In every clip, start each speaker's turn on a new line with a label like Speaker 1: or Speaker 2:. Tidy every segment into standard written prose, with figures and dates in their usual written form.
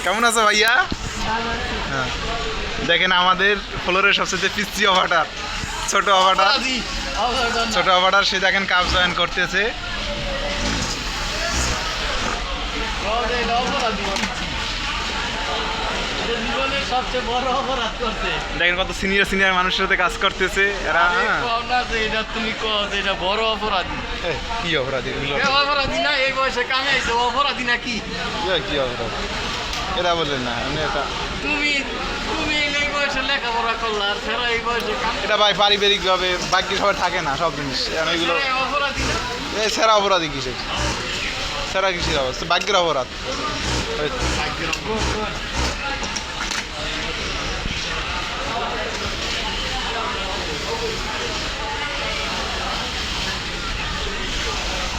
Speaker 1: কেমন আছো ভাইয়া? হ্যাঁ, দেখেন আমাদের ফ্লোরের সবচেয়ে পিচ্ছি অপারেটর, ছোট অপারেটর সে দেখেন কাপ জয়েন করতেছে।
Speaker 2: সবচেয়ে বড় অপরাধ করছে।
Speaker 1: দেখেন কত সিনিয়র মানুষের সাথে কাজ করতেছে এরা।
Speaker 2: এটা তুমি কও যে এটা বড় অপরাধী।
Speaker 1: কি অপরাধী?
Speaker 2: অপরাধী না, এই বয়সে কামে আইছে, অপরাধী না কি?
Speaker 1: কি অপরাধ এটা বললেন না আপনি? এটা
Speaker 2: তুমি তুমি এই বয়সে লেখাপড়া করলা আর ফেরা এই বয়সে কামে।
Speaker 1: এটা ভাই পারিবারিক ভাবে বাকি সবাই থাকে না সব জিনিস এগুলো।
Speaker 2: অপরাধী না,
Speaker 1: এই সেরা অপরাধী কিসের? সেরা কিসের অবস্থা? ভাগ্যের অপরাধ।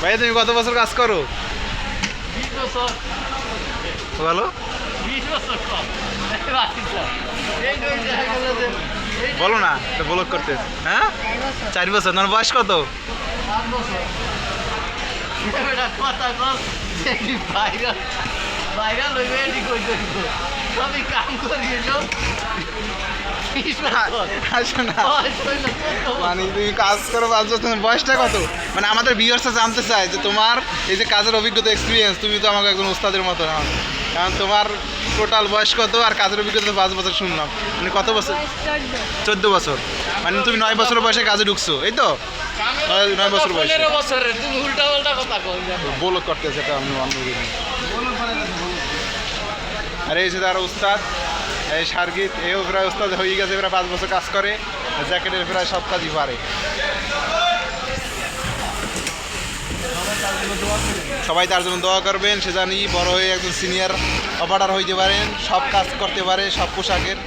Speaker 1: ভাই তুমি কত বছর কাজ করো?
Speaker 2: 20 বছর।
Speaker 1: বলো
Speaker 2: 20 বছর কম। এই দুই দেখা গেল যে
Speaker 1: বলো না, ব্লক করতে। হ্যাঁ 4 বছর। তোমার বয়স কত?
Speaker 2: 7 বছর। এটা কথা কল যে কি ভাইরাল হইবে এটি কই কইব। সবই কাম করিয়েছো। 20 বছর।
Speaker 1: আসো না,
Speaker 2: বয়স হইল কত?
Speaker 1: মানে তুমি কাজ করো 5 বছর, তোমার বয়সটা কত? মানে আমাদের ভিউয়ার্সরা জানতে চায় যে তোমার এই যে কাজের অভিজ্ঞতা, এক্সপিরিয়েন্স, তুমি তো আমাকে একজন ওস্তাদের মতো না, কারণ তোমার টোটাল বয়স কত আর কাজের অভিজ্ঞতা 5 বছর শুনলাম। মানে কত বছর? 14 বছর। মানে তুমি 9 বছর বয়সে কাজে ঢুকছো, এই তো? 9 বছর বয়সে
Speaker 2: 15 বছরে তুমি উল্টা পাল্টা কথা কও।
Speaker 1: ব্লক করতেছে, এটা আমি অন্য দিন। আর এই যে তার উস্তাদ, এই সার্গিত, এও প্রায় উস্তাদ হয়ে গেছে, প্রায় 5 বছর কাজ করে, জ্যাকেটের প্রায় সব কাজই পারে। সবাই তার জন্য দোয়া করবেন, সে জানি বড় হয়ে একজন সিনিয়র অপারেটর হইতে পারেন, সব কাজ করতে পারে, সব পোশাকের।